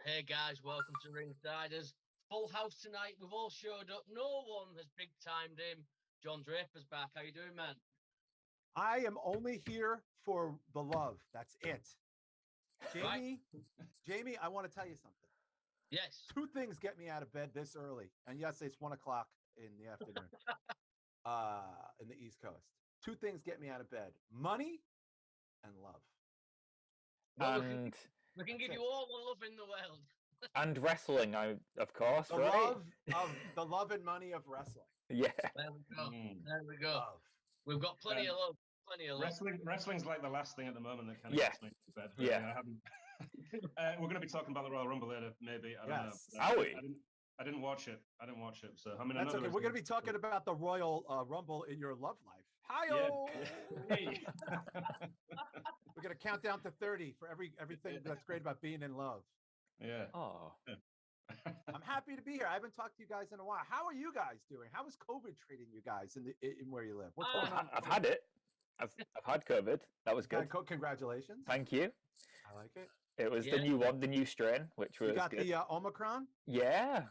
Hey guys, welcome to Ringsiders. Full house tonight. We've all showed up. No one has big timed him. Jon Draper's back. How you doing, man? I am only here for the love. That's it. Right? Jamie, I want to tell you something. Yes. Two things get me out of bed this early. And yes, it's 1 o'clock in the afternoon, in the East Coast. Two things get me out of bed: money and love. Well, And we can give That's you it. all the love in the world. and wrestling, of course, The right? love and money of wrestling. Yeah. There we go. Mm. There we go. Love. We've got plenty of love. Plenty of love. Wrestling's like the last thing at the moment that kind of Yeah. gets me to bed. Yeah. I haven't. We're going to be talking about the Royal Rumble later, maybe. I don't Yes. know. Are we? I didn't watch it. So I mean, I That's know okay. there We're is going to be talking about the Royal Rumble in your love life. Hi-yo! Hey. We're going to count down to 30 for everything that's great about being in love. Yeah. Oh. I'm happy to be here. I haven't talked to you guys in a while. How are you guys doing? How is COVID treating you guys in where you live? What's going on? I've had it. I've had COVID. That was good. Congratulations. Thank you. I like it. It was Yeah. the new one, the new strain, which was You got good. the Omicron? Yeah.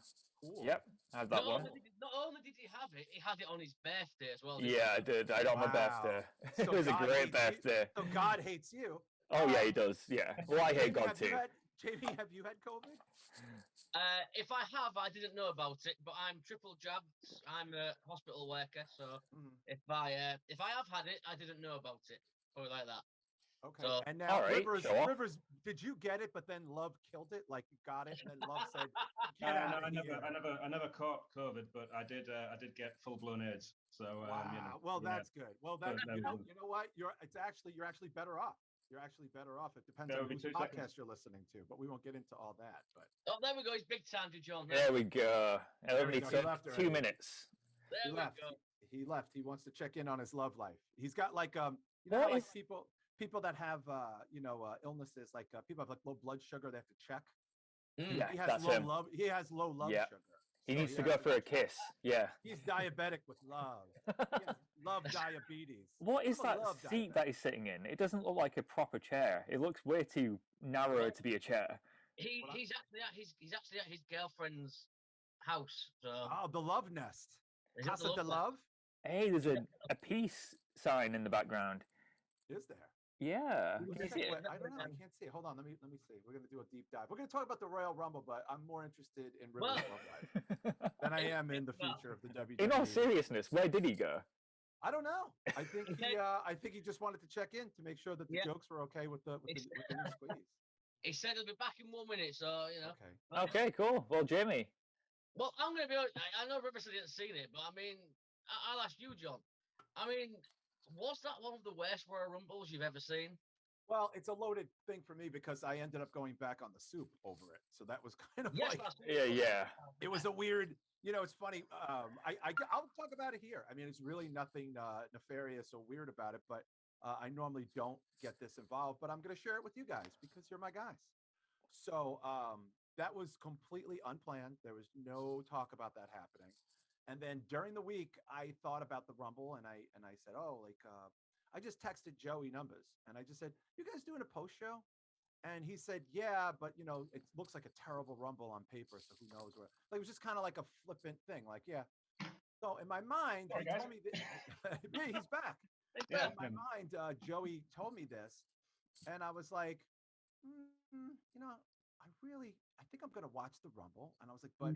Cool. Yep. I had that Not one. only did he have it, he had it on his birthday as well. Yeah, I did. I had it on my Wow. birthday. So It was a God great hates you. birthday. So God hates you. Oh yeah, he does. Yeah. Well, I hate God too. Jamie, have you had COVID? If I have, I didn't know about it, but I'm triple jabbed. I'm a hospital worker, so if I have had it, I didn't know about it. Put it like that. Okay. So- And now All right, show off. Rivers, did you get it? But then love killed it. Like you got it, and then love said, "Get No, out I of here." never caught COVID, but I did get full blown AIDS. So Wow. Well, yeah. that's good. Well, that That you know was- what? You're actually better off. You're actually better off. It depends There on will be whose 2 podcast seconds. you're listening to, but we won't get into all that. But Oh, there we go. He's big time to John. There we go. It There we only go. He took left 2 already. minutes. There he we left. go. He left. He wants to check in on his love life. He's got like you know, What like is- people that have illnesses, like people have like low blood sugar. They have to check. Mm. Yeah, He has that's low him. love. He has low love Yeah. sugar. He So needs to has go for a check. kiss. Yeah. He's diabetic with love. He has love diabetes. What is I'm a that love seat diabetic. that he's sitting in? It doesn't look like a proper chair. It looks way too narrow to be a chair. Well, He's actually at his girlfriend's house. So Oh, the love nest. is it Casa the de love? Love Hey, there's a peace sign in the background. is there. Yeah. Who Can you is see it? it? I don't know. I can't see it. Hold on. Let me see. We're gonna do a deep dive. We're gonna talk about the Royal Rumble, but I'm more interested in Rivers' Well- love life than I am in the Well, future of the WWE. In all seriousness, where did he go? I don't know. I think he just wanted to check in to make sure that the Yeah. jokes were okay with the new squeeze. He said he'll be back in 1 minute, so you know. Okay. But- Okay, cool. Well, Jamie. Well, I'm going to be honest. I know Rivers didn't see it, but I mean, I'll ask you, John. I mean, was that one of the worst Royal Rumbles you've ever seen? Well, it's a loaded thing for me because I ended up going back on the soup over it. So that was kind of Yes, like that's Yeah. it was a weird. It's funny. I'll talk about it here. I mean, it's really nothing nefarious or weird about it, but I normally don't get this involved. But I'm going to share it with you guys because you're my guys. So that was completely unplanned. There was no talk about that happening. And then during the week, I thought about the Rumble, and I said, oh, like I just texted Joey Numbers, and I just said, you guys doing a post show? And he said, yeah, but it looks like a terrible Rumble on paper, so who knows where. Like, it was just kind of like a flippant thing, like, yeah. So in my mind, Sorry, he guys. told me that yeah, he's back. Yeah. In my mind, Joey told me this, and I was like, I think I'm gonna watch the Rumble. And I was like, but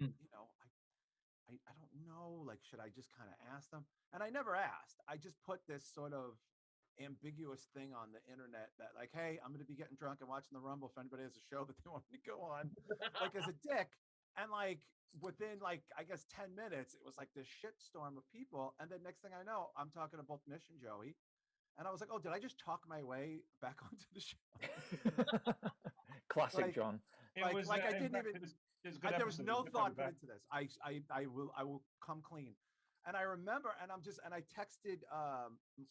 I don't know. Like, should I just kind of ask them? And I never asked. I just put this sort of ambiguous thing on the internet that, like, hey, I'm gonna be getting drunk and watching the Rumble if anybody has a show that they want me to go on, like as a dick. And like within like I guess 10 minutes, it was like this shit storm of people. And then next thing I know, I'm talking to both Mish and Joey. And I was like, oh, did I just talk my way back onto the show? Classic Like- John. I didn't even. It was a good There was episode. no Good to have thought you put back. into this. I will come clean. And I remember, and I texted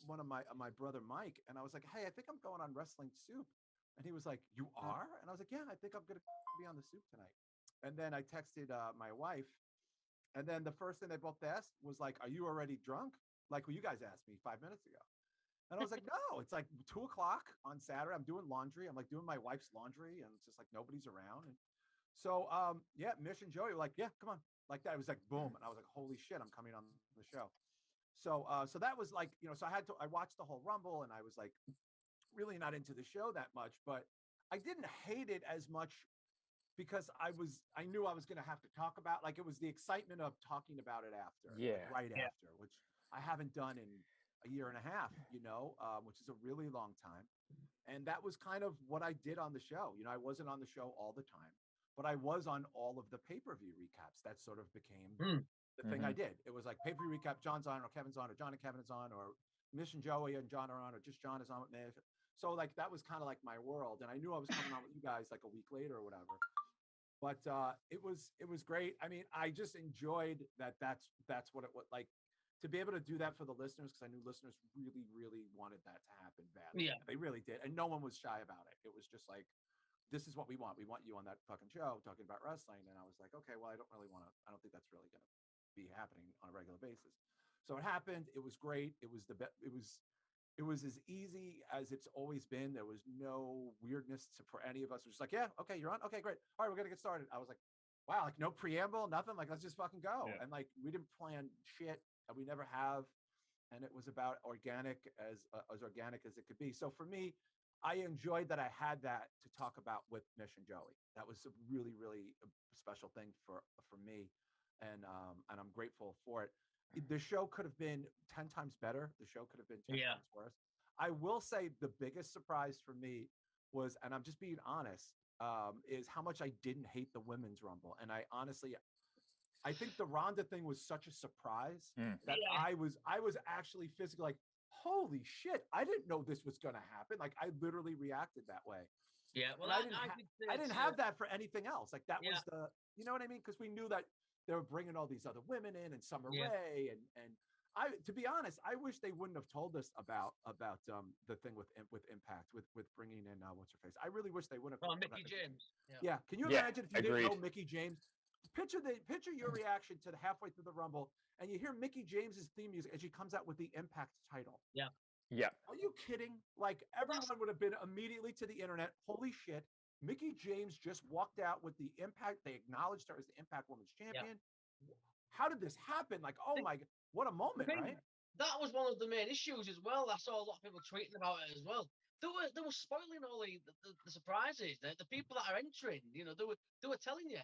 one of my brother Mike, and I was like, hey, I think I'm going on Wrestling Soup. And he was like, you are? And I was like, yeah, I think I'm gonna be on the Soup tonight. And then I texted my wife, and then the first thing they both asked was like, are you already drunk? Like what you guys asked me 5 minutes ago. And I was like, no, it's like 2 o'clock on Saturday. I'm doing laundry. I'm like doing my wife's laundry, and it's just like nobody's around. And so, yeah, Mish and Joey were like, yeah, come on, like that. It was like boom, and I was like, holy shit, I'm coming on the show. So, so that was like, so I watched the whole Rumble, and I was like, really not into the show that much, but I didn't hate it as much because I knew I was going to have to talk about, like, it was the excitement of talking about it after, after, which I haven't done in a year and a half, which is a really long time. And that was kind of what I did on the show. I wasn't on the show all the time, but I was on all of the pay-per-view recaps. That sort of became the thing I did. It was like pay-per-view recap, John's on, or Kevin's on, or John and Kevin is on, or Mish and Joey and John are on, or just John is on with Mish. So like, that was kind of like my world. And I knew I was coming on with you guys like a week later or whatever. But it was great. I mean, I just enjoyed that. That's what it was like, to be able to do that for the listeners, because I knew listeners really, really wanted that to happen badly. Yeah, they really did, and no one was shy about it. It was just like, this is what we want. We want you on that fucking show talking about wrestling. And I was like, okay, well, I don't think that's really going to be happening on a regular basis. So it happened. It was great. It was it was as easy as it's always been. There was no weirdness for any of us. It was just like, yeah, okay, you're on. Okay, great. All right, we're going to get started. I was like, wow, like no preamble, nothing. Like, let's just fucking go. Yeah. And like, we didn't plan shit. We never have. And it was about organic as organic as it could be. So for me, I enjoyed that I had that to talk about with Mish and Joey. That was a really, really special thing for me. And I'm grateful for it. The show could have been 10 times better. The show could have been 10 times worse. I will say the biggest surprise for me was, and I'm just being honest, is how much I didn't hate the women's Rumble. And I think the Ronda thing was such a surprise that I was actually physically like, holy shit, I didn't know this was going to happen. Like, I literally reacted that way. Yeah, well, I didn't have that for anything else. Like, that was the, you know what I mean? Because we knew that they were bringing all these other women in, and Summer Rae, and I, to be honest, I wish they wouldn't have told us about the thing with Impact with bringing in what's her face. I really wish they wouldn't have. Oh, Mickey James. Yeah. Can you imagine if you didn't know Mickey James? Picture your reaction to the halfway through the Rumble, and you hear Mickey James's theme music as she comes out with the Impact title. Yeah. Are you kidding? Like, everyone would have been immediately to the internet. Holy shit. Mickey James just walked out with the Impact. They acknowledged her as the Impact Women's Champion. Yeah. How did this happen? Like, oh my God, what a moment, right? That was one of the main issues as well. I saw a lot of people tweeting about it as well. They were spoiling all the surprises. The people that are entering, they were telling you,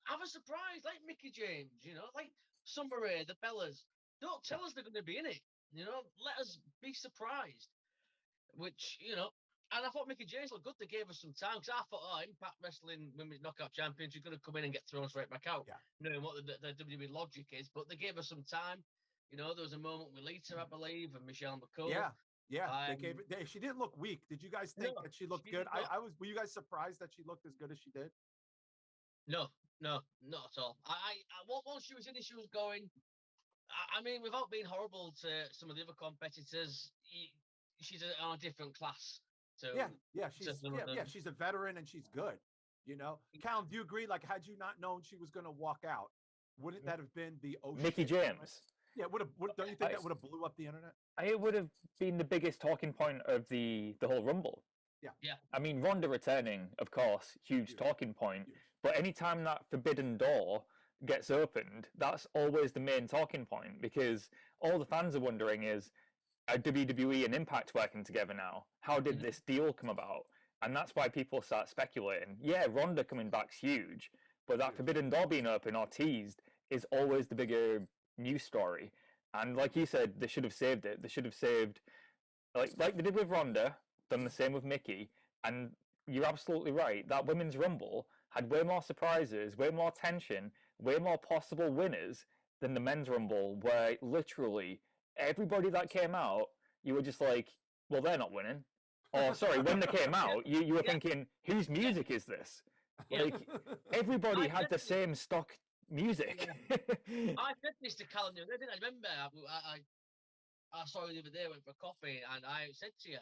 have a surprise like Mickey James, like Summer Rae, the Bellas. Don't tell us they're going to be in it. Let us be surprised. Which, and I thought Mickey James looked good. They gave us some time, because I thought, Impact Wrestling Women's Knockout Champions, you're going to come in and get thrown straight back out, knowing what the WWE logic is. But they gave us some time. There was a moment with Lita, I believe, and Michelle McCool. Yeah. She didn't look weak. Did you guys think that she looked good? Were you guys surprised that she looked as good as she did? No, not at all. Once she was in, she was going. I mean, without being horrible to some of the other competitors, she's on a different class. So she's a veteran and she's good. Callum, do you agree? Like, had you not known she was going to walk out, wouldn't that have been the Mickey James? Yeah, don't you think that would have blew up the internet? It would have been the biggest talking point of the whole Rumble. Yeah. I mean, Ronda returning, of course, huge talking point. Huge. But anytime that forbidden door gets opened, that's always the main talking point, because all the fans are wondering is, are WWE and Impact working together now? How did this deal come about? And that's why people start speculating. Yeah, Ronda coming back's huge, but that forbidden door being open or teased is always the bigger news story. And like you said, they should have saved it. They should have saved, like they did with Ronda, done the same with Mickey. And you're absolutely right. That Women's Rumble had way more surprises, way more tension, way more possible winners than the Men's Rumble, where literally everybody that came out, you were just like, well, they're not winning. Or sorry, when they came out, you were thinking, whose music is this? Like, everybody had the same stock music. I said this to Callum, I remember I saw you the other day, went for a coffee, and I said to you,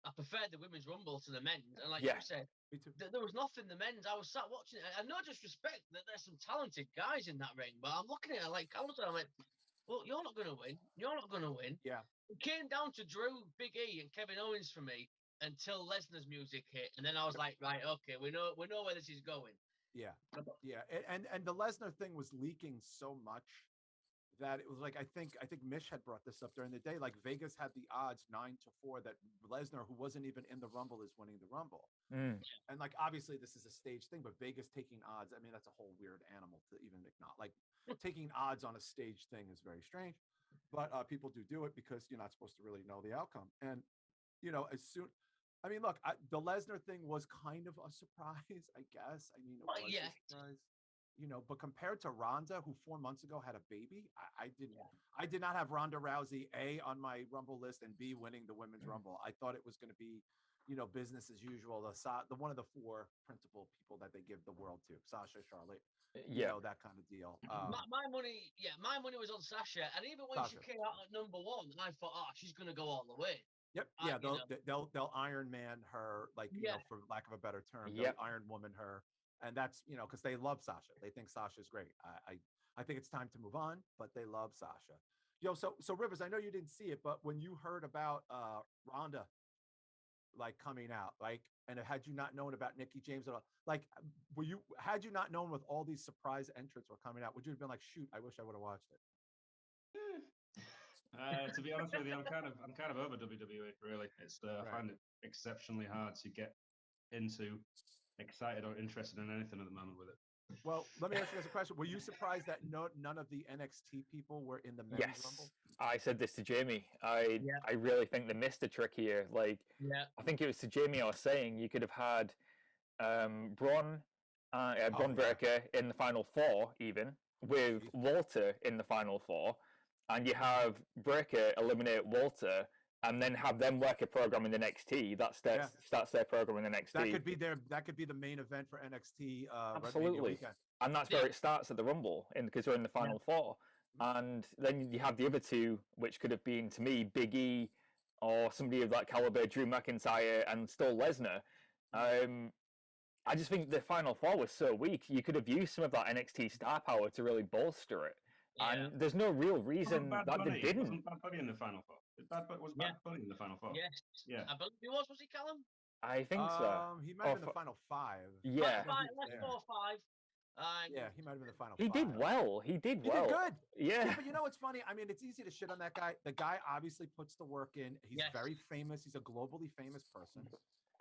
I preferred the Women's Rumble to the men's. And like you said, there was nothing the men's. I was sat watching it. And no disrespect, that there's some talented guys in that ring, but I'm looking at it like Callum said, I went, well, you're not going to win. You're not going to win. Yeah. It came down to Drew, Big E, and Kevin Owens for me until Lesnar's music hit, and then I was like, right, okay, we know where this is going. Yeah, yeah, and the Lesnar thing was leaking so much that it was like I think Mish had brought this up during the day. Like Vegas had the odds 9-4 that Lesnar, who wasn't even in the Rumble, is winning the Rumble. And like obviously this is a stage thing, but Vegas taking odds, I mean that's a whole weird animal to even acknowledge. Like taking odds on a stage thing is very strange, but people do it because you're not supposed to really know the outcome. And as soon. I mean, look, the Lesnar thing was kind of a surprise, I guess. I mean, it was a surprise, but compared to Ronda, who 4 months ago had a baby, I did not have Ronda Rousey A on my Rumble list and B winning the Women's Rumble. I thought it was going to be, business as usual. The one of the four principal people that they give the world to, Sasha, Charlotte, that kind of deal. My money was on Sasha, and even when she came out at number 1, I thought, oh, she's going to go all the way. Yep. Yeah. They'll Iron Man her, like, for lack of a better term, they'll Iron Woman her. And that's, because they love Sasha. They think Sasha's great. I think it's time to move on, but they love Sasha. So Rivers, I know you didn't see it, but when you heard about Ronda, like coming out, like, and had you not known about Nikki James at all, like, had you not known with all these surprise entrants were coming out, would you have been like, shoot, I wish I would have watched it? To be honest with you, I'm kind of over WWE. Really, I find it exceptionally hard to get into excited or interested in anything at the moment with it. Well, let me ask you guys a question. Were you surprised that none of the NXT people were in the men's Rumble? I said this to Jamie. I really think they missed a trick here. Like, I think it was to Jamie I was saying you could have had Braun Breaker in the final 4, even with Walter in the final 4. And you have Breaker eliminate Walter, and then have them work a program in the NXT. That starts their program in the NXT. That could be the main event for NXT. Absolutely, and that's where it starts at the Rumble, because they're in the final 4. And then you have the other 2, which could have been to me Big E or somebody of that caliber, Drew McIntyre, and still Lesnar. I just think the final 4 was so weak. You could have used some of that NXT star power to really bolster it. And there's no real reason that they didn't. Wasn't Bad Bunny in the final 4? Bad Bunny in the final 4? Yes. Yeah. I believe he was he, Callum? I think so. He might have been the final 5. Yeah. 4 or 5. Yeah, he might have been the final 5. He did well. He did good. Yeah. But what's funny? I mean, it's easy to shit on that guy. The guy obviously puts the work in. He's very famous. He's a globally famous person.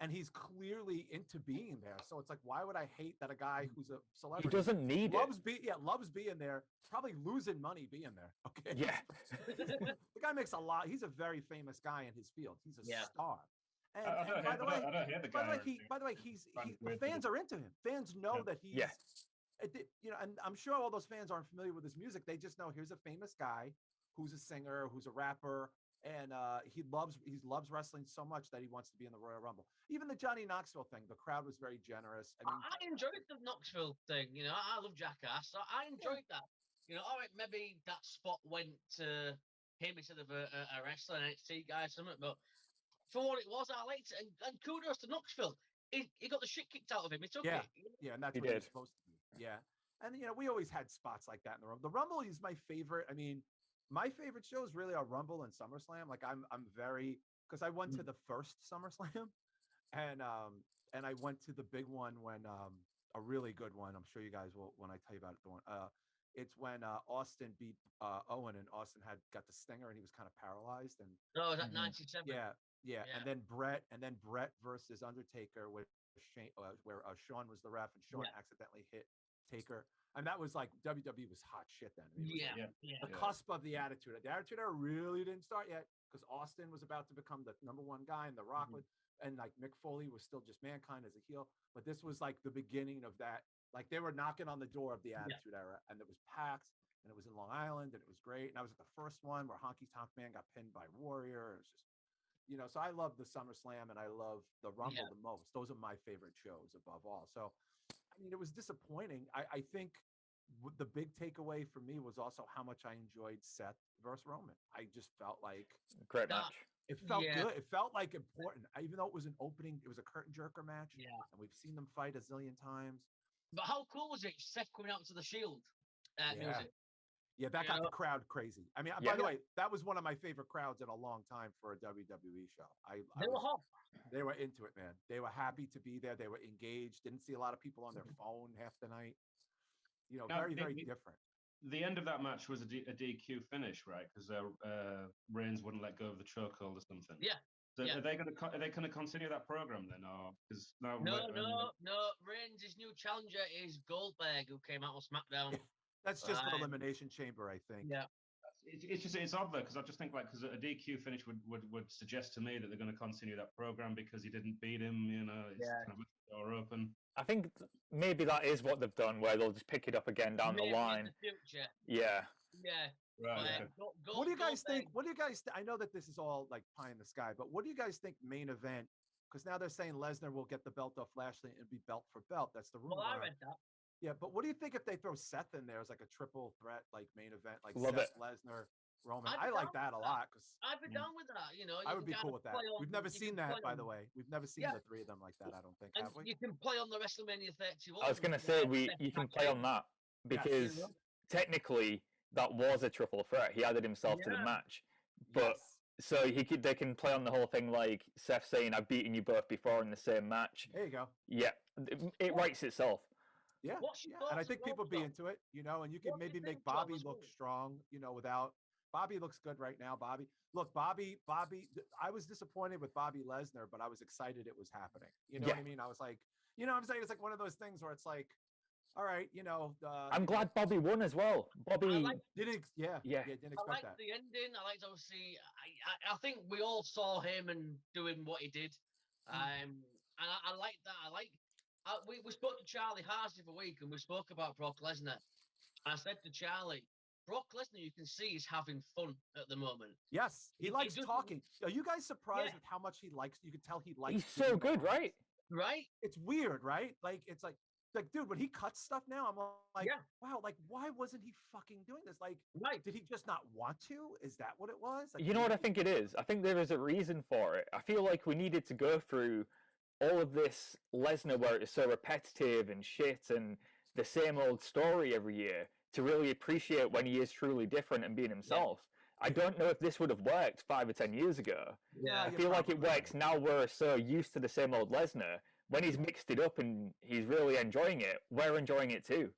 And he's clearly into being there. So it's like, why would I hate that a guy who's a celebrity he doesn't need loves being there, probably losing money being there. Okay. Yeah. The guy makes a lot. He's a very famous guy in his field. He's a star. And, by the way, fans are into him. Fans know that he's and I'm sure all those fans aren't familiar with his music. They just know here's a famous guy who's a singer, who's a rapper. And he loves wrestling so much that he wants to be in the Royal Rumble. Even the Johnny Knoxville thing, the crowd was very generous. I mean, I enjoyed the Knoxville thing. I love Jackass. So I enjoyed that. All right, maybe that spot went to him instead of a wrestler, NXT guy or something. But for what it was, I liked it. And kudos to Knoxville. He got the shit kicked out of him. He took it. Yeah, and that's what he was supposed to do. Yeah. And, we always had spots like that in the Rumble. The Rumble is my favorite. I mean, my favorite shows really are Rumble and SummerSlam. Like I'm very, because I went to the first SummerSlam, and I went to the big one when a really good one. I'm sure you guys will when I tell you about it. The one it's when Austin beat Owen, and Austin got the stinger and he was kind of paralyzed. And was that 97? Yeah. And then Brett versus Undertaker with Shane, where Shawn was the ref and Shawn accidentally hit Taker. And that was like WWE was hot shit then. I mean, the cusp of the Attitude. The Attitude Era really didn't start yet because Austin was about to become the #1 guy, and The Rock and like Mick Foley was still just Mankind as a heel. But this was like the beginning of that. Like they were knocking on the door of the Attitude Era, and it was PAX, and it was in Long Island, and it was great. And I was at the first one where Honky Tonk Man got pinned by Warrior. It was just, so I love the SummerSlam and I love the Rumble the most. Those are my favorite shows above all. So. I mean, it was disappointing. I think the big takeaway for me was also how much I enjoyed Seth versus Roman. I just felt like great match. It felt good. It felt like important, even though it was an opening. It was a curtain jerker match. Yeah, and we've seen them fight a zillion times. But how cool was it? Seth coming out to the Shield music. Yeah, that got the crowd crazy. I mean, by the way, that was one of my favorite crowds in a long time for a WWE show. They were hot. They were into it, man. They were happy to be there. They were engaged. Didn't see a lot of people on their phone half the night. You know, very different. The end of that match was a DQ finish, right? Because Reigns wouldn't let go of the chokehold or something. Yeah. So are they going to continue that program then, or because now? No. Reigns' new challenger is Goldberg, who came out on SmackDown. That's just an elimination chamber, I think. Yeah. It's odd though, because I just think because a DQ finish would suggest to me that they're going to continue that program because he didn't beat him. You know, it's kind of left the door open. I think maybe that is what they've done, where they'll just pick it up again down the line. In the future. Yeah. Right. What do you guys think? I know that this is all like pie in the sky, but what do you guys think main event? Because now they're saying Lesnar will get the belt off Lashley and be belt for belt. That's the rumor. Well, I read that. Yeah, but what do you think if they throw Seth in there as like a triple threat, like main event, like Love Seth, it. Lesnar, Roman? I like that a lot because I'd be down with that. You know, I would be cool with that. We've never seen that, by the way. We've never seen the three of them like that. I don't think. And have we? you can play on the WrestleMania 31. I was going to say you can play on that because technically that was a triple threat. He added himself to the match, but so they can play on the whole thing like Seth saying, "I've beaten you both before in the same match." There you go. Yeah, it writes itself. Yeah, and I think people be into it, you know, and you can maybe make Bobby look strong, you know, without Bobby looks good right now. Bobby, I was disappointed with Bobby Lesnar, but I was excited it was happening. You know what I mean? I was like, you know what I'm saying? It's like one of those things where it's like, all right, you know. I'm glad Bobby won as well. Bobby didn't expect that. The ending. I liked obviously. I think we all saw him and doing what he did, and I like that. We spoke to Charlie Haas the other week, and we spoke about Brock Lesnar. I said to Charlie, Brock Lesnar, you can see he's having fun at the moment. Yes, he likes talking. Are you guys surprised with how much he likes? You can tell he likes. He's so good, right? Right. It's weird, right? Like it's like, dude, when he cuts stuff now, I'm like, wow, like why wasn't he fucking doing this? Like, did he just not want to? Is that what it was? Like, you know what I think it is? I think there is a reason for it. I feel like we needed to go through all of this Lesnar where it's so repetitive and shit and the same old story every year to really appreciate when he is truly different and being himself. I don't know if this would have worked 5 or 10 years ago. I feel like it works now. We're so used to the same old Lesnar. When he's mixed it up and he's really enjoying it, we're enjoying it too.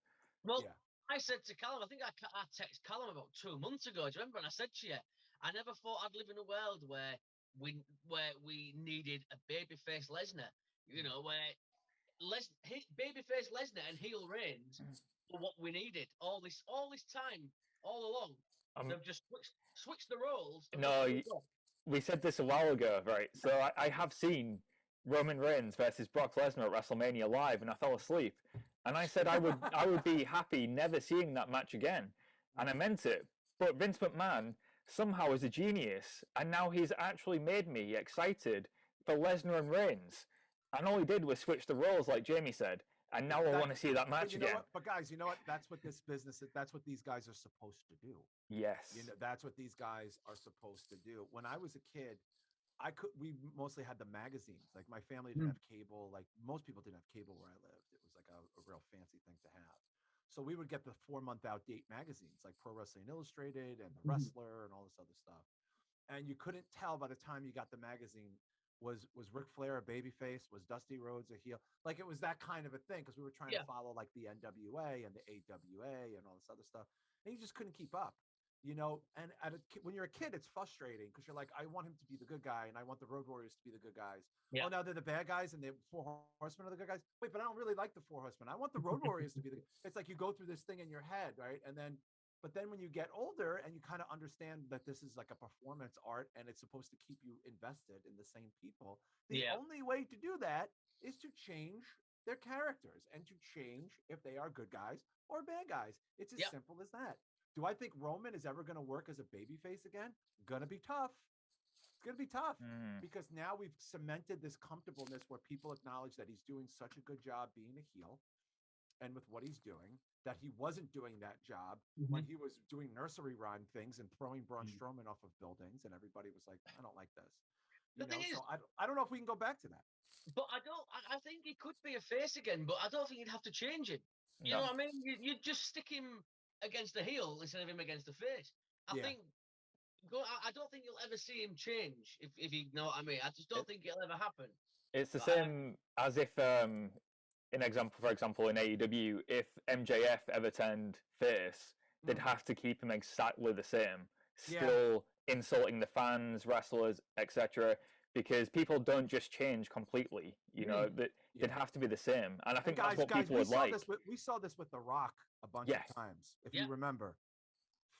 Well, I said to Callum, I think I texted Callum about 2 months ago. Do you remember? And I said to you, I never thought I'd live in a world where we needed a babyface Lesnar, you know, where babyface Lesnar and heel Reigns were what we needed all this time, all along. They've just switched the roles. No, we said this a while ago, right? So I have seen Roman Reigns versus Brock Lesnar at WrestleMania live, and I fell asleep. And I said I would be happy never seeing that match again, and I meant it. But Vince McMahon somehow is a genius, and now he's actually made me excited for Lesnar and Reigns. And all he did was switch the roles, like Jamie said, and now I want to see that match again. But guys, you know what? That's what this business. That's what these guys are supposed to do. Yes. You know, that's what these guys are supposed to do. When I was a kid, we mostly had the magazines. Like my family didn't have cable. Like most people didn't have cable where I lived. It was like a real fancy thing to have. So we would get the 4-month outdate magazines like Pro Wrestling Illustrated and The Wrestler and all this other stuff. And you couldn't tell by the time you got the magazine, was Ric Flair a babyface? Was Dusty Rhodes a heel? Like it was that kind of a thing because we were trying to follow like the NWA and the AWA and all this other stuff. And you just couldn't keep up. You know, and when you're a kid, it's frustrating because you're like, I want him to be the good guy, and I want the Road Warriors to be the good guys. Yeah. Oh, now they're the bad guys, and the 4 Horsemen are the good guys. Wait, but I don't really like the 4 Horsemen. I want the Road Warriors to be the. It's like you go through this thing in your head, right? But then when you get older and you kind of understand that this is like a performance art and it's supposed to keep you invested in the same people, the only way to do that is to change their characters and to change if they are good guys or bad guys. It's as simple as that. Do I think Roman is ever going to work as a babyface again? Gonna be tough. It's going to be tough because now we've cemented this comfortableness where people acknowledge that he's doing such a good job being a heel and with what he's doing, that he wasn't doing that job when he was doing nursery rhyme things and throwing Braun Strowman off of buildings, and everybody was like, I don't like this. The thing is, I don't know if we can go back to that. But I think he could be a face again, but I don't think you'd have to change him. You know what I mean? You'd just stick him against the heel instead of him against the face. I Yeah. think. I don't think you'll ever see him change. If you know what I mean, I just don't think it'll ever happen. It's the But same as if, for example, in AEW, if MJF ever turned face, they'd have to keep him exactly the same, still insulting the fans, wrestlers, etc. Because people don't just change completely. You know, they'd have to be the same, and I think that's what people would like. We saw this with The Rock a bunch Yes. of times, if you remember.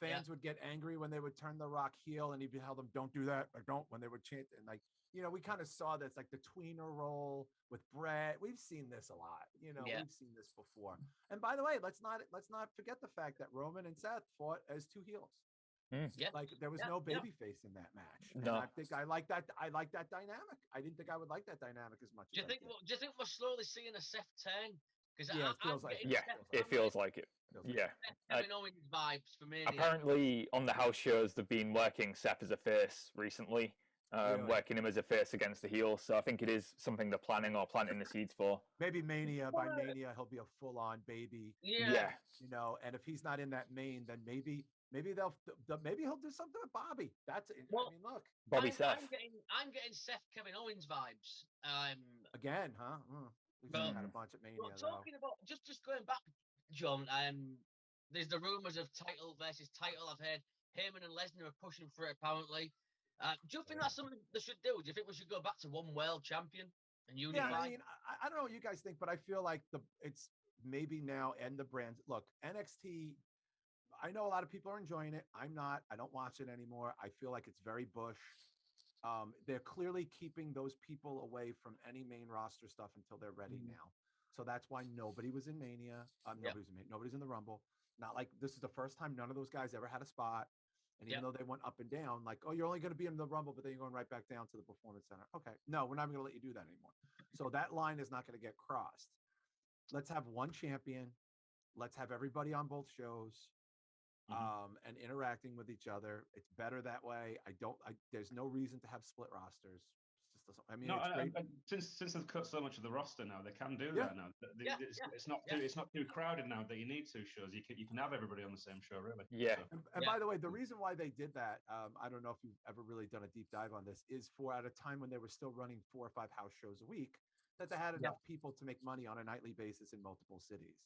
Yeah. Fans would get angry when they would turn The Rock heel, and he'd tell them, "Don't do that," or "Don't," when they would chant, and like, you know, we kind of saw this, like the tweener role with Brett. We've seen this a lot. You know, we've seen this before. And by the way, let's not forget the fact that Roman and Seth fought as two heels. Yeah. Like there was no baby face in that match. No. And I think I like that. I like that dynamic. I didn't think I would like that dynamic as much. Do you think we're slowly seeing a Seth turn? Because it feels like it feels like it. Yeah. Kevin Owens vibes for me. Apparently, on the house shows, they've been working Seth as a face recently, working him as a face against the heel. So I think it is something they're planning or planting the seeds for. Maybe Mania. By Mania, he'll be a full-on baby. Yeah. You know, and if he's not in that main, then maybe maybe he'll do something with Bobby. That's it. Well, I mean, look, Bobby Seth. I'm getting Seth Kevin Owens vibes. Again, huh? We've had a bunch of Mania. Talking about just going back, John. There's the rumors of title versus title. I've heard Heyman and Lesnar are pushing for it apparently. Do you think that's something they should do? Do you think we should go back to one world champion and unify? Yeah, I mean, I don't know what you guys think, but I feel like it's maybe now end the brands. Look, NXT. I know a lot of people are enjoying it. I'm not. I don't watch it anymore. I feel like it's very Bush. They're clearly keeping those people away from any main roster stuff until they're ready now. So that's why nobody was in Mania. Nobody's in the Rumble. Not like this is the first time none of those guys ever had a spot. And even though they went up and down, like, oh, you're only going to be in the Rumble, but then you're going right back down to the Performance Center. Okay, no, we're not going to let you do that anymore. So that line is not going to get crossed. Let's have one champion. Let's have everybody on both shows. And interacting with each other. It's better that way. There's no reason to have split rosters. It just doesn't. I mean, since they've cut so much of the roster now, they can do that now. It's not too crowded now that you need two shows. You can have everybody on the same show, really. Yeah. So. And by the way, the reason why they did that, I don't know if you've ever really done a deep dive on this, is at a time when they were still running 4 or 5 house shows a week, that they had enough people to make money on a nightly basis in multiple cities.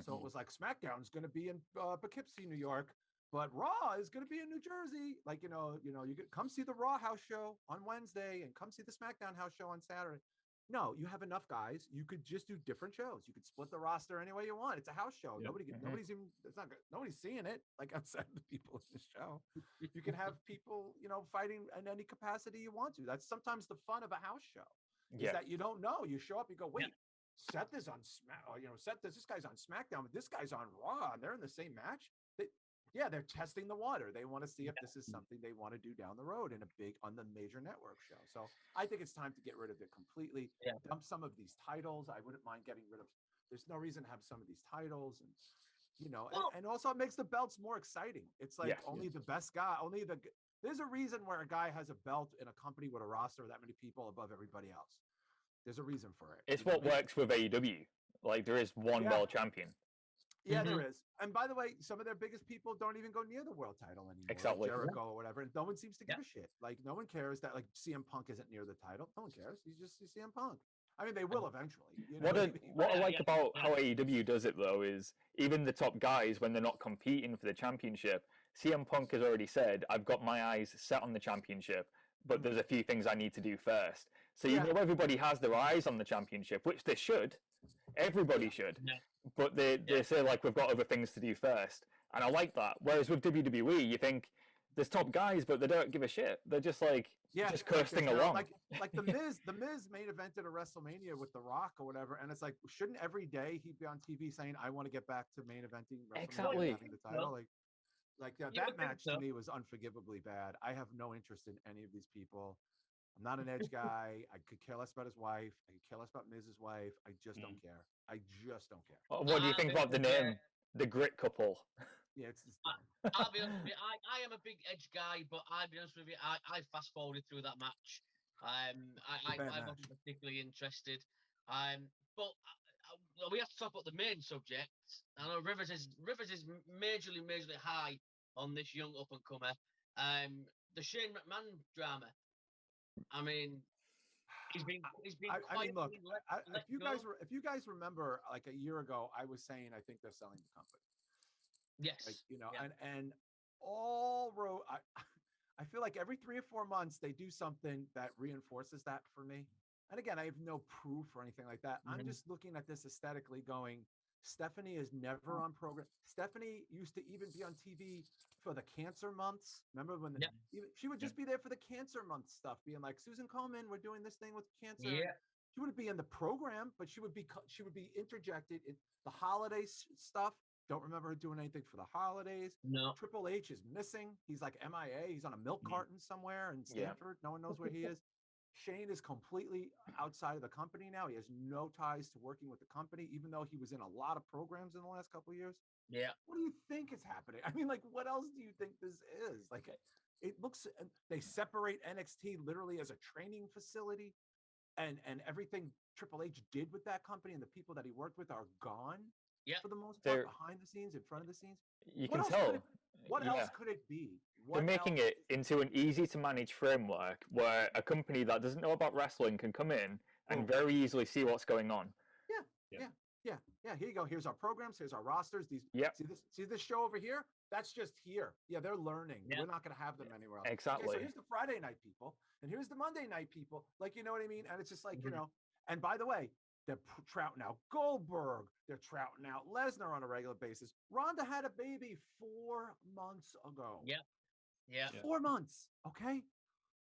So it was like SmackDown's going to be in Poughkeepsie, New York, but Raw is going to be in New Jersey. Like, you could come see the Raw house show on Wednesday and come see the SmackDown house show on Saturday. No, you have enough guys. You could just do different shows. You could split the roster any way you want. It's a house show. Nobody's seeing it. Like outside the people in the show, you can have people, fighting in any capacity you want to. That's sometimes the fun of a house show. Is that you don't know. You show up, you go, wait. Seth is on this guy's on SmackDown, but this guy's on Raw, and they're in the same match. They're testing the water. They want to see if this is something they want to do down the road on the major network show. So I think it's time to get rid of it completely. Dump some of these titles. I wouldn't mind getting rid of. There's no reason to have some of these titles, and and also it makes the belts more exciting. It's like only the best guy, There's a reason where a guy has a belt in a company with a roster of that many people above everybody else. There's a reason for it. It's what works with AEW. Like there is one world champion. Yeah, there is. And by the way, some of their biggest people don't even go near the world title anymore. Exactly. Like Jericho or whatever. And no one seems to give a shit. Like no one cares that like CM Punk isn't near the title. No one cares. He's just CM Punk. I mean, they will eventually. What I like about how AEW does it though is even the top guys, when they're not competing for the championship, CM Punk has already said, I've got my eyes set on the championship, but there's a few things I need to do first. So everybody has their eyes on the championship, which they should. Everybody should. Yeah. But they say, like, we've got other things to do first. And I like that. Whereas with WWE, you think there's top guys, but they don't give a shit. They're just like, just coasting along. Like the Miz main evented a WrestleMania with The Rock or whatever. And it's like, shouldn't every day he'd be on TV saying, I want to get back to main eventing WrestleMania? Exactly. Having the title? That match to me was unforgivably bad. I have no interest in any of these people. I'm not an Edge guy. I could care less about his wife. I could care less about Miz's wife. I just don't care. I just don't care. What do you think about the name, the Grit Couple? Yeah, it's just I'll be honest with you. I am a big Edge guy, but I'll be honest with you. I fast forwarded through that match. I wasn't particularly interested. But we have to talk about the main subject. I know Rivers is majorly high on this young up and comer. The Shane McMahon drama. I mean, he's been I mean, look, let if you guys remember, like a year ago, I was saying I think they're selling the company. Yes. Like, and all road. I feel like every 3 or 4 months they do something that reinforces that for me. And again, I have no proof or anything like that. I'm just looking at this aesthetically going, Stephanie is never on program. Stephanie used to even be on TV for the cancer months. Remember when she would just be there for the cancer month stuff, being like, Susan Komen, we're doing this thing with cancer. Yeah. She wouldn't be in the program, but she would be interjected in the holiday stuff. Don't remember her doing anything for the holidays. No. Triple H is missing. He's like MIA. He's on a milk carton somewhere in Stanford. No one knows where he is. Shane is completely outside of the company now. He has no ties to working with the company, even though he was in a lot of programs in the last couple of years. Yeah. What do you think is happening? I mean, like, what else do you think this is? Like, it looks, they separate NXT literally as a training facility, and everything Triple H did with that company and the people that he worked with are gone. Yeah. For the most part, behind the scenes, in front of the scenes. You can tell. What else could it be? They're making it into an easy to manage framework where a company that doesn't know about wrestling can come in and very easily see what's going on. Yeah. Here you go. Here's our programs. Here's our rosters. These. See this show over here? That's just here. Yeah, they're learning. Yeah. We're not going to have them anywhere else. Exactly. Okay, so here's the Friday night people, and here's the Monday night people. Like, you know what I mean? And it's just like, and by the way, they're trouting out Goldberg. They're trouting out Lesnar on a regular basis. Ronda had a baby 4 months ago. Yeah. 4 months. Okay.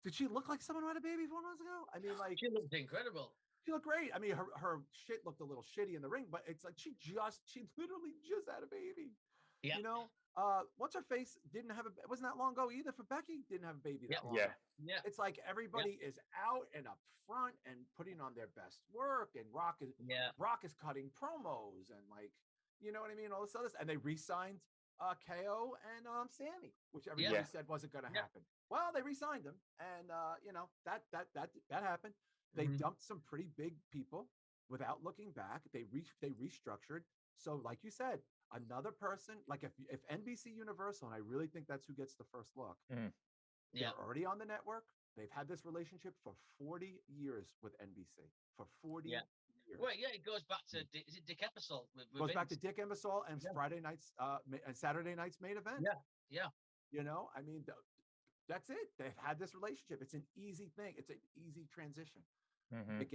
Did she look like someone who had a baby 4 months ago? I mean, like, she looked incredible. She looked great. I mean, her shit looked a little shitty in the ring, but it's like she literally just had a baby. Yeah. You know, what's her face didn't have it wasn't that long ago either for Becky. Didn't have a baby that long ago. Yeah. It's like everybody is out and up front and putting on their best work, and Rock is cutting promos and, like, you know what I mean, all this other stuff. And they re-signed KO and Sammy, which everybody said wasn't going to happen. Well, they re-signed them, and that happened. They dumped some pretty big people without looking back. They restructured. So, like you said, another person, like if NBC Universal, and I really think that's who gets the first look. They're already on the network. They've had this relationship for 40 years with NBC. For 40 years. Well, it goes back to is it Dick Ebersol? Goes back to Dick Ebersol and Friday nights and Saturday nights main event. Yeah. You know, I mean, that's it. They've had this relationship. It's an easy thing. It's an easy transition. They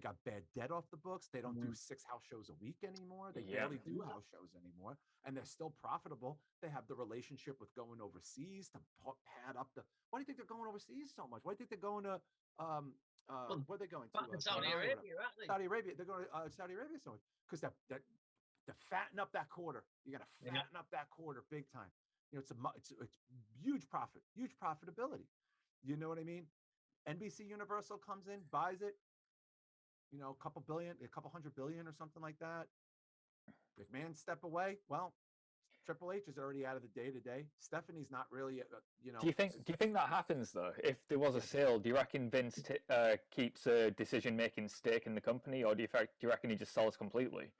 got bad debt off the books. They don't do 6 house shows a week anymore. They barely do house shows anymore, and they're still profitable. They have the relationship with going overseas to pad up the. Why do you think they're going overseas so much? Why do you think they're going to where are they going to? Saudi Arabia, aren't they? Saudi Arabia. They're going to Saudi Arabia so much because they're fatten up that quarter. You got to fatten up that quarter big time. You know, it's huge profit, huge profitability. You know what I mean? NBC Universal comes in, buys it, you know, a couple $100 billion or something like that. McMahon step away. Well, Triple H is already out of the day-to-day. Stephanie's not really, you know. Do you think that happens though? If there was a sale, do you reckon Vince keeps a decision-making stake in the company, or do you reckon he just sells completely?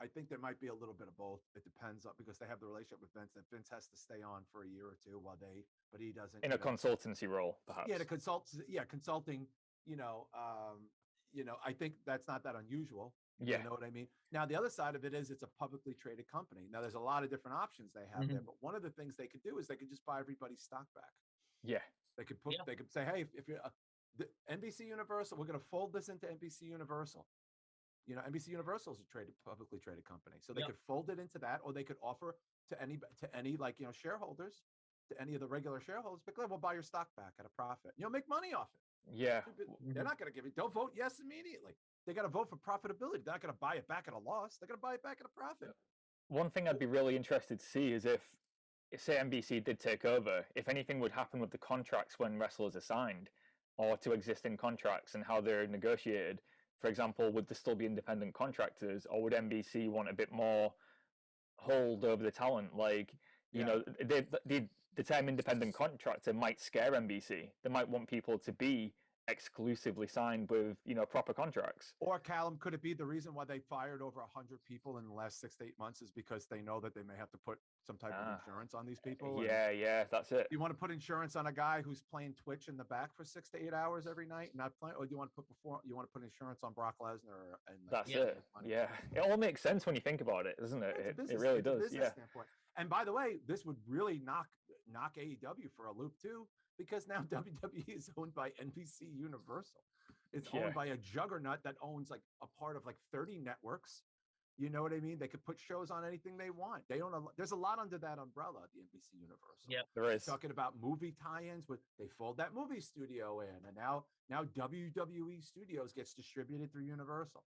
I think there might be a little bit of both. It depends on, because they have the relationship with Vince, and Vince has to stay on for a year or two but he doesn't. In a consultancy role, perhaps. Yeah, consulting. You know, I think that's not that unusual. Yeah. You know what I mean? Now, the other side of it is it's a publicly traded company. Now, there's a lot of different options they have there, but one of the things they could do is they could just buy everybody's stock back. Yeah. They could say, hey, if you're the NBC Universal, we're going to fold this into NBC Universal. You know, NBC Universal is a publicly traded company, so they could fold it into that, or they could offer to any like, you know, shareholders, to any of the regular shareholders, but we'll buy your stock back at a profit. You'll make money off it. Yeah, they're not going to give it. Don't vote yes immediately. They got to vote for profitability. They're not going to buy it back at a loss. They're going to buy it back at a profit. One thing I'd be really interested to see is if say NBC did take over, if anything would happen with the contracts when wrestlers are signed, or to existing contracts and how they're negotiated. For example, would there still be independent contractors, or would NBC want a bit more hold over the talent? Like, you know, the term independent contractor might scare NBC. They might want people to be exclusively signed with proper contracts. Or Callum, could it be the reason why they fired over 100 people in the last 6 to 8 months is because they know that they may have to put some type of insurance on these people? Yeah, that's it. You want to put insurance on a guy who's playing Twitch in the back for 6 to 8 hours every night, not playing, or do you want to put insurance on Brock Lesnar? And that's it. Yeah, it all makes sense when you think about it, doesn't it? It really does. Yeah. Standpoint. And by the way, this would really knock AEW for a loop too, because now WWE is owned by NBC Universal. It's owned by a juggernaut that owns like a part of like 30 networks. You know what I mean? They could put shows on anything they want. There's a lot under that umbrella, the NBC Universal. Yeah, there is. Talking about movie tie-ins they fold that movie studio in, and now WWE Studios gets distributed through Universal.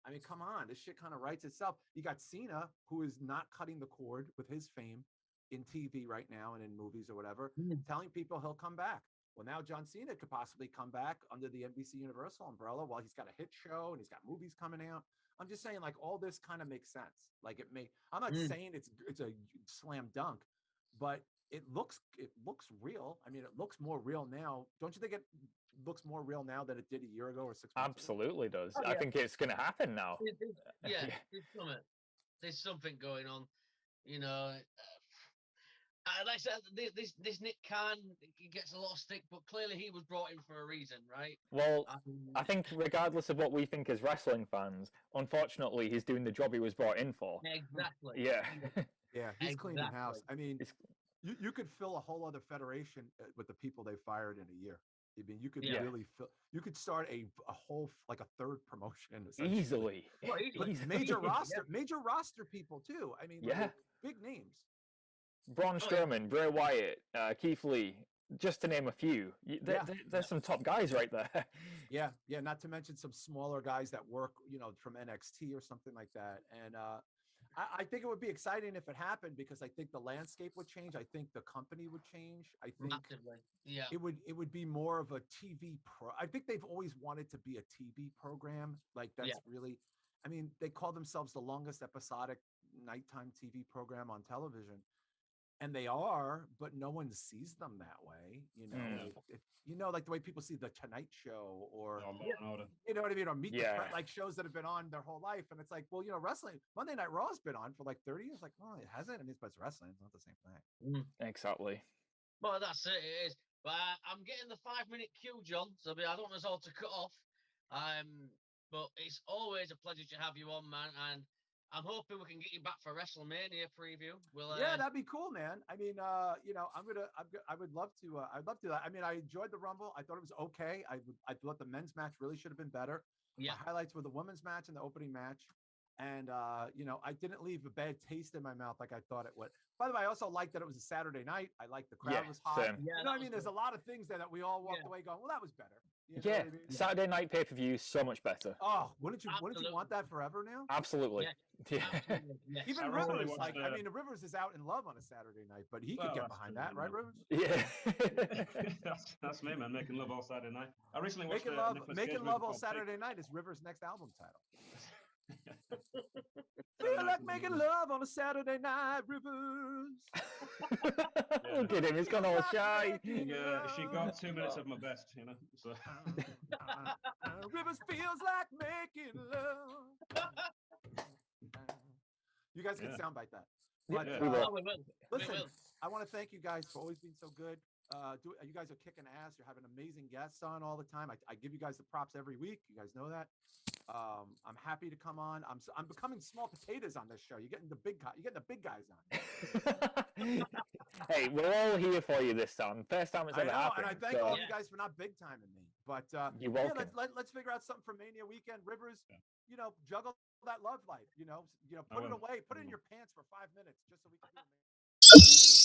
I mean, come on, this shit kind of writes itself. You got Cena, who is not cutting the cord with his fame in TV right now and in movies or whatever, telling people he'll come back. Well, now John Cena could possibly come back under the NBC Universal umbrella while he's got a hit show and he's got movies coming out. I'm just saying, like, all this kind of makes sense. Like, I'm not saying it's a slam dunk, but it looks real. I mean, it looks more real now. Don't you think it looks more real now than it did a year ago or 6 months Absolutely ago? Does. I think it's going to happen now. There's something going on, like I said, this Nick Khan gets a lot of stick, but clearly he was brought in for a reason, right? Well, I think regardless of what we think as wrestling fans, unfortunately, he's doing the job he was brought in for. Exactly. Yeah. Yeah, he's cleaning house. I mean, you could fill a whole other federation with the people they fired in a year. I mean, you could really you could start a whole, like a third promotion easily. Major roster people too. I mean, big names. Braun Strowman, Bray Wyatt, Keith Lee, just to name a few. There's some top guys right there. Yeah. Not to mention some smaller guys that work, from NXT or something like that. And I think it would be exciting if it happened, because I think the landscape would change. I think the company would change. I think it would be more of a TV pro. I think they've always wanted to be a TV program. Like that's really, I mean, they call themselves the longest episodic nighttime TV program on television. And they are, but no one sees them that way. Like the way people see the Tonight Show or, you know what I mean? Or Meet the Press, like shows that have been on their whole life. And it's like, well, wrestling, Monday Night Raw has been on for like 30 years. Like, well, it hasn't. I mean, it's wrestling. It's not the same thing. Exactly. Well, that's it. It is. But I'm getting the 5-minute cue, John. So I don't want us all to cut off. But it's always a pleasure to have you on, man. And I'm hoping we can get you back for WrestleMania preview. That'd be cool, man. I mean, I would love to. I'd love to. I mean, I enjoyed the Rumble. I thought it was okay. I thought the men's match really should have been better. Yeah. My highlights were the women's match and the opening match. And, I didn't leave a bad taste in my mouth like I thought it would. By the way, I also liked that it was a Saturday night. I liked the crowd was hot. Same. You know what I mean? There's a lot of things there that we all walked away going, well, that was better. You know what I mean? Saturday night pay-per-view, so much better. Oh, wouldn't you want that forever now? Absolutely. Yeah. Even Rivers, Rivers is out in love on a Saturday night, but he could get behind that, right, Rivers? Yeah. that's me, man. Making love all Saturday night. I recently watched Making Love all Saturday night is Rivers' next album title. Feel like making love on a Saturday night, Rivers. Look at him, he's gone all shy. She got 2 minutes of my best, So. Rivers feels like making love. You guys can soundbite that. But, we will. Listen, I want to thank you guys for always being so good. You guys are kicking ass. You're having amazing guests on all the time. I give you guys the props every week. You guys know that. I'm happy to come on. I'm becoming small potatoes on this show. You're getting the big guys on. Hey, we're all here for you this time. First time it's ever happened. And I thank all you guys for not big timing me. But you're welcome. Let's figure out something for Mania weekend. Rivers, juggle that love life. Put it away. Put it in your pants for 5 minutes just so we can do it.